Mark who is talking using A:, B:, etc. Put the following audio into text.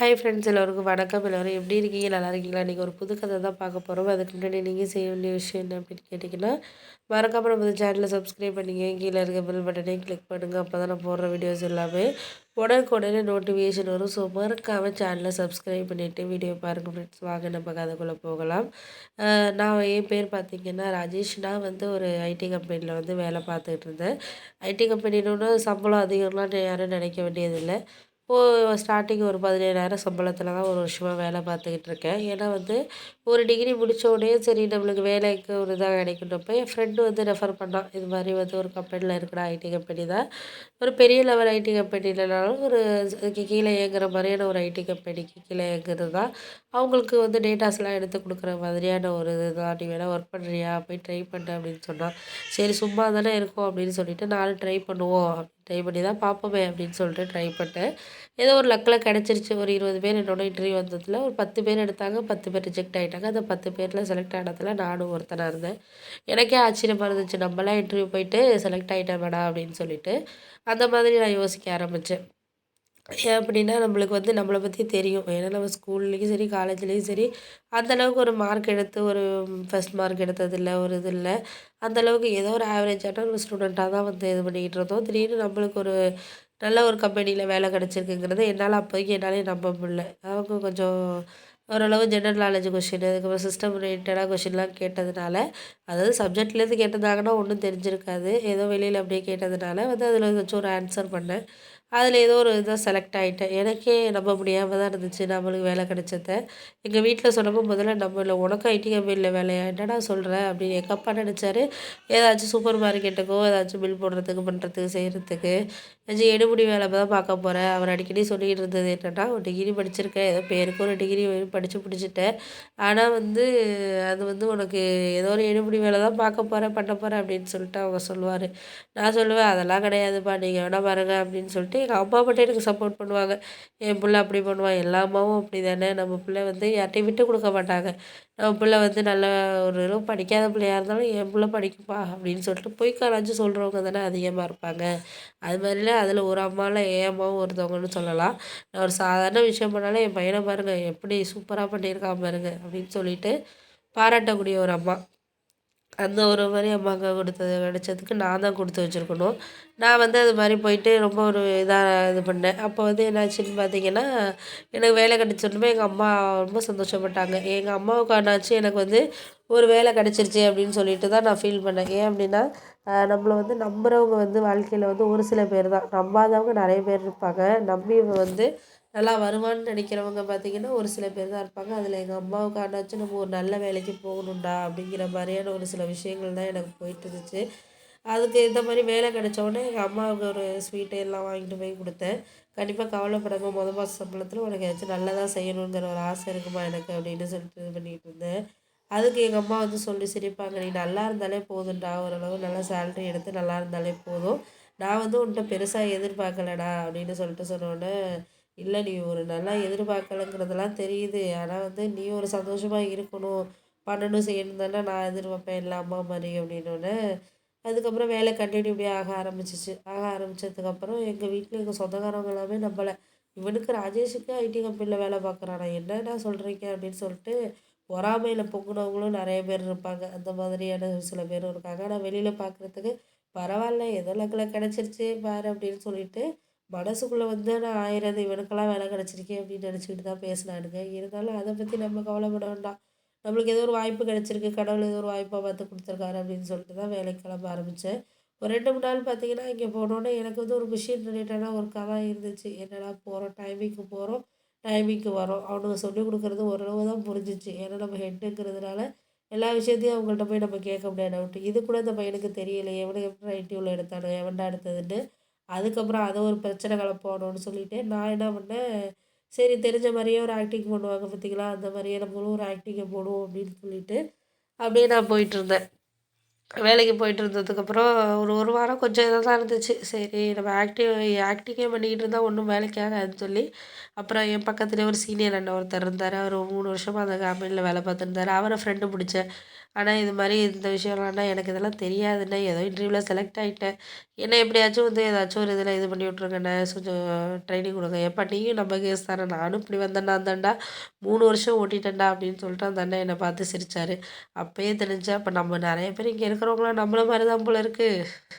A: Hi friends எல்லோருக்கும் வணக்கம். எல்லோரும் எப்படி இருக்கீங்க? நல்லா இருக்கீங்களா? இன்றைக்கி ஒரு புது கதை தான் பார்க்க போகிறோம். அதுக்கு முன்னாடி நீங்கள் செய்ய வேண்டிய விஷயம் என்ன அப்படின்னு கேட்டிங்கன்னா, மறக்காமல் நம்ம சேனலை சப்ஸ்கிரைப் பண்ணிங்க. கீழே இருக்க பெல் பட்டனையும் கிளிக் பண்ணுங்கள். அப்போ தான் நான் போடுற வீடியோஸ் எல்லாமே உடனுக்குடனே நோட்டிஃபிகேஷன் வரும். ஸோ மறக்காமல் சேனலை சப்ஸ்கிரைப் பண்ணிவிட்டு வீடியோ பாருங்கள் ஃப்ரெண்ட்ஸ். வாங்க நம்ம கதைக்குள்ளே போகலாம். நான் என் பேர் பார்த்திங்கன்னா ராஜேஷ். நான் வந்து ஒரு ஐடி கம்பெனியில் வந்து வேலை பார்த்துக்கிட்டு இருந்தேன். ஐடி கம்பெனின்னு சம்பளம் அதிகம்லாம் யாரும் நினைக்க வேண்டியதில்லை. இப்போது ஸ்டார்டிங் ஒரு 17,000 சம்பளத்தில் தான் ஒரு வருஷமாக வேலை பார்த்துக்கிட்டு இருக்கேன். ஏன்னா வந்து ஒரு டிகிரி முடித்த உடனே சரி நம்மளுக்கு வேலைக்கு ஒரு இதாக கிடைக்கணும்ப்போ என் ஃப்ரெண்டு வந்து ரெஃபர் பண்ணான். இது மாதிரி வந்து ஒரு கம்பெனியில் இருக்கிற ஐடி கம்பெனி தான். ஒரு பெரிய லெவல் ஐடி கம்பெனி இல்லைனாலும் ஒரு அதுக்கு கீழே இயங்குற மாதிரியான ஒரு ஐடி கம்பெனிக்கு கீழே இயங்குறது தான். அவங்களுக்கு வந்து டேட்டாஸ்லாம் எடுத்து கொடுக்குற மாதிரியான ஒரு இது தான். நீ வேணால் ஒர்க் பண்ணுறியா? போய் ட்ரை பண்ணு அப்படின்னு சொன்னான். சரி சும்மா தானே இருக்கும் அப்படின்னு சொல்லிட்டு நானும் ட்ரை பண்ணுவோம். ட்ரை பண்ணி தான் பார்ப்போமே அப்படின்னு சொல்லிட்டு ட்ரை பண்ணேன். ஏதோ ஒரு லக்கில் கிடச்சிருச்சு. ஒரு 20 பேர் என்னோட இன்டர்வியூ வந்ததில் ஒரு 10 பேர் எடுத்தாங்க. 10 பேர் ரிஜெக்ட் ஆகிட்டாங்க. அந்த 10 பேரில் செலக்ட் ஆனதில் நானும் ஒருத்தனாக இருந்தேன். எனக்கே ஆச்சரியமாக இருந்துச்சு. நம்மளாம் இன்டர்வியூ போயிட்டு செலக்ட் ஆகிட்டோமேடா அப்படின்னு சொல்லிட்டு அந்த மாதிரி நான் யோசிக்க ஆரம்பித்தேன். ஏன் அப்படின்னா நம்மளுக்கு வந்து நம்மளை பற்றி தெரியும். ஏன்னா நம்ம ஸ்கூல்லேயும் சரி காலேஜ்லேயும் சரி அந்தளவுக்கு ஒரு மார்க் எடுத்து ஒரு ஃபஸ்ட் மார்க் எடுத்ததில்லை, ஒரு இது இல்லை. அந்தளவுக்கு ஏதோ ஒரு ஆவரேஜான ஒரு ஸ்டூடெண்ட்டாக தான் வந்து இது பண்ணிக்கிட்டு இருந்தோம். திடீர்னு நம்மளுக்கு ஒரு நல்ல ஒரு கம்பெனியில் வேலை கிடச்சிருக்குங்கிறது என்னால் அப்போதைக்கு என்னாலே நம்ப முடியல. அவங்க கொஞ்சம் ஓரளவு ஜெனரல் நாலேட்ஜ் கொஷின், அதுக்கப்புறம் சிஸ்டம் ரிலேட்டடாக கொஷின்லாம் கேட்டதுனால, அதாவது சப்ஜெக்ட்லேருந்து கேட்டிருந்தாங்கன்னா ஒன்றும் தெரிஞ்சிருக்காது. ஏதோ வெளியில் அப்படியே கேட்டதுனால வந்து அதில் ஏதாச்சும் ஒரு ஆன்சர் பண்ணேன். அதில் ஏதோ ஒரு இதாக செலக்ட் ஆகிட்டேன். எனக்கே நம்ப முடியாம தான் இருந்துச்சு நம்மளுக்கு வேலை கிடைச்சத. எங்கள் வீட்டில் சொன்னப்போ முதல்ல நம்பல. "உனக்கும் ஐடி கம்பெனியில் வேலையா? என்னடா சொல்கிற?" அப்படின்னு எங்கள் அப்பா நினச்சாரு ஏதாச்சும் சூப்பர் மார்க்கெட்டுக்கோ ஏதாச்சும் பில் போடுறதுக்கு பண்ணுறதுக்கு செய்கிறதுக்கு ஏதாச்சும் எடுபிடி வேலை தான் பார்க்க போகிறேன். அவர் அடிக்கடி சொல்லிக்கிட்டு இருந்தது என்னென்னா, "ஒரு டிகிரி படிச்சிருக்கேன். ஏதோ பேருக்கு ஒரு டிகிரி படித்து முடிச்சுட்டேன். ஆனால் வந்து அது வந்து உனக்கு ஏதோ ஒரு எடுபிடி வேலை தான் பார்க்க போகிறேன் பண்ண போகிறேன்" அப்படின்னு சொல்லிட்டு அவங்க சொல்லுவார். நான் சொல்லுவேன், "அதெல்லாம் கிடையாதுப்பா. நீங்கள் வேணா பாருங்க" அப்படின்னு சொல்லிட்டு எங்கள் அம்மா மட்டும் எனக்கு சப்போர்ட் பண்ணுவாங்க. என் பிள்ளை அப்படி பண்ணுவான். எல்லா அம்மாவும் அப்படி தானே. நம்ம பிள்ளை வந்து யார்கிட்டையும் விட்டு கொடுக்க மாட்டாங்க. நம்ம பிள்ளை வந்து நல்ல ஒரு அளவு படிக்காத பிள்ளையா இருந்தாலும் என் பிள்ளை படிக்குப்பா அப்படின்னு சொல்லிட்டு பொய்க்காராச்சும் சொல்கிறவங்க தானே அதிகமாக இருப்பாங்க. அது மாதிரிலாம் அதில் ஒரு அம்மாவில் என் அம்மாவும் ஒருத்தவங்கன்னு சொல்லலாம். நான் ஒரு சாதாரண விஷயம் பண்ணாலும் என் பையனை பாருங்கள் எப்படி சூப்பராக பண்ணியிருக்கான் பாருங்க அப்படின்னு சொல்லிட்டு பாராட்டக்கூடிய ஒரு அம்மா. அந்த ஒரு மாரி அம்மாங்க கொடுத்தது கிடைச்சதுக்கு நான் தான் கொடுத்து வச்சுருக்கணும். நான் வந்து அது மாதிரி போயிட்டு ரொம்ப ஒரு இதாக இது பண்ணேன். அப்போ வந்து என்னாச்சுன்னு பார்த்தீங்கன்னா, எனக்கு வேலை கிடைச்சோனமே எங்கள் அம்மா ரொம்ப சந்தோஷப்பட்டாங்க. எங்கள் அம்மாவுக்கு ஆனாச்சு எனக்கு வந்து ஒரு வேலை கிடச்சிருச்சு அப்படின்னு சொல்லிட்டு தான் நான் ஃபீல் பண்ணேன். ஏன் அப்படின்னா, நம்மள வந்து நம்புறவங்க வந்து வாழ்க்கையில வந்து ஒரு சில பேர் தான். நம்பாதவங்க நிறைய பேர் இருப்பாங்க. நம்பி வந்து நல்லா வருவான்னு நினைக்கிறவங்க பார்த்திங்கன்னா, ஒரு சில பேர் தான் இருப்பாங்க. அதில் எங்கள் அம்மாவுக்கானாச்சும் நம்ம ஒரு நல்ல வேலைக்கு போகணும்டா அப்படிங்கிற மாதிரியான ஒரு சில விஷயங்கள் தான் எனக்கு போயிட்டு இருந்துச்சு. அதுக்கு இந்த மாதிரி வேலை கிடைச்ச உடனே எங்கள் அம்மாவுக்கு ஒரு ஸ்வீட்டு எல்லாம் வாங்கிட்டு போய் கொடுத்தேன். "கண்டிப்பாக கவலைப்படாம மாத சம்பளத்தில் உனக்கு ஏதாச்சும் நல்லதாக செய்யணுங்கிற ஒரு ஆசை இருக்குமா எனக்கு" அப்படின்னு சொல்லிட்டு இது பண்ணிகிட்டு இருந்தேன். அதுக்கு எங்கள் அம்மா வந்து சொல்லி சிரிப்பாங்க, "நீ நல்லா இருந்தாலே போதும்டா. ஓரளவு நல்ல சேலரி எடுத்து நல்லா இருந்தாலே போதும். நான் வந்து உன்கிட்ட பெருசாக எதிர்பார்க்கலடா" அப்படின்னு சொல்லிட்டு சொன்னோன்னே, "இல்லை நீ ஒரு நல்லா எதிர்பார்க்கலங்கிறதெல்லாம் தெரியுது. ஆனால் வந்து நீ ஒரு சந்தோஷமாக இருக்கணும், பண்ணணும், செய்யணும் தானே நான் எதிர்பார்ப்பேன் இல்லை அம்மா மாதிரி" அப்படின்னோடனே அதுக்கப்புறம் வேலை கண்டினியூ இப்படியே ஆக ஆரம்பிச்சிச்சு. ஆக ஆரம்பித்ததுக்கப்புறம் எங்கள் வீட்டில் எங்கள் சொந்தக்காரவங்க எல்லாமே நம்பலை. "இவனுக்கு ராஜேஷுக்கு ஐடி கம்பெனியில் வேலை பார்க்குறானா? என்னடா சொல்கிறீங்க?" அப்படின்னு சொல்லிட்டு பொறாமையில் பொங்குனவங்களும் நிறைய பேர் இருப்பாங்க. அந்த மாதிரியான சில பேரும் இருக்காங்க. ஆனால் வெளியில் பார்க்குறதுக்கு பரவாயில்ல ஏதோ லக்கில் கிடச்சிருச்சு பாரு அப்படின்னு சொல்லிட்டு மனசுக்குள்ளே வந்து நான் ஆயிரம் இவனுக்கெல்லாம் வேலை கிடச்சிருக்கே அப்படின்னு நினச்சிக்கிட்டு தான் பேசினானுங்க. இருந்தாலும் அதை பற்றி நம்ம கவலைப்பட வேண்டாம். நம்மளுக்கு ஏதோ ஒரு வாய்ப்பு கிடச்சிருக்கு. கடவுள் ஏதோ ஒரு வாய்ப்பை பார்த்து கொடுத்துருக்காரு அப்படின்னு சொல்லிட்டு தான் வேலைக்கு கிளம்ப ஆரம்பித்தேன். ஒரு 2, 3 நாள் பார்த்தீங்கன்னா, இங்கே போனோனே எனக்கு வந்து ஒரு மிஷின் ரிலேட்டடான ஒர்க்காக தான் இருந்துச்சு. என்னடா போகிறோம், டைமிங்க்கு வரோம். அவனுங்க சொல்லிக் கொடுக்குறது ஓரளவு தான் புரிஞ்சிச்சு. ஏன்னா நம்ம ஹெட்டுங்கிறதுனால எல்லா விஷயத்தையும் அவங்கள்ட்ட போய் நம்ம கேட்க முடியாத டவுட்டு. இது கூட இந்த பையனுக்கு தெரியலையே, எவனுக்கு எப்படி ஐடியூவில் எடுத்தானோ, எவன்டா எடுத்ததுன்னு. அதுக்கப்புறம் அதை ஒரு பிரச்சனை கிளப்பணும்னு சொல்லிட்டு நான் என்ன பண்ணேன், சரி தெரிஞ்ச மாதிரியே ஒரு ஆக்டிங் பண்ணுவாங்க பார்த்தீங்களா, அந்த மாதிரியே நம்மளும் ஒரு ஆக்டிங்கை போடுவோம் அப்படின்னு சொல்லிட்டு அப்படியே நான் போயிட்டுருந்தேன். வேலைக்கு போயிட்டு இருந்ததுக்கப்புறம் ஒரு வாரம் கொஞ்சம் இதாக தான் இருந்துச்சு. சரி நம்ம ஆக்டிங்கே பண்ணிக்கிட்டு இருந்தால் ஒன்றும் வேலைக்கு ஆகாதுன்னு சொல்லி, அப்புறம் என் பக்கத்துலேயே ஒரு சீனியர் அண்ணன் ஒருத்தர் இருந்தார். அவர் 3 வருஷமா அந்த கம்பெனியில் வேலை பார்த்துருந்தாரு. அவரை ஃப்ரெண்டு பிடிச்சேன். ஆனா இது மாரி இந்த விஷயம்லாம்ண்ணா எனக்கு இதெல்லாம் தெரியாதுண்ணே. ஏதோ இன்டர்வியூல செலக்ட் ஆயிட்டேன். என்ன எப்படியாச்சும் வந்து ஏதாச்சும் ஒரு இதில இது பண்ணி விட்ருங்கண்ணே. கொஞ்சம் ட்ரெய்னிங் குடுங்க. ஏப்பா நீயும் நம்ம கேஸ் தானே. நானும் இப்படி வந்தேன்டா அந்தான்டா 3 வருஷம் ஓட்டிட்டேன்டா அப்படின்னு சொல்லிட்டு அந்த அண்ணன் என்ன பார்த்து சிரிச்சாரு. அப்பயே தெரிஞ்சுச்சு அப்ப நம்ம நெறைய பேர் இங்க இருக்கிறவங்களாம் நம்மள மாரி தான் போல இருக்கு.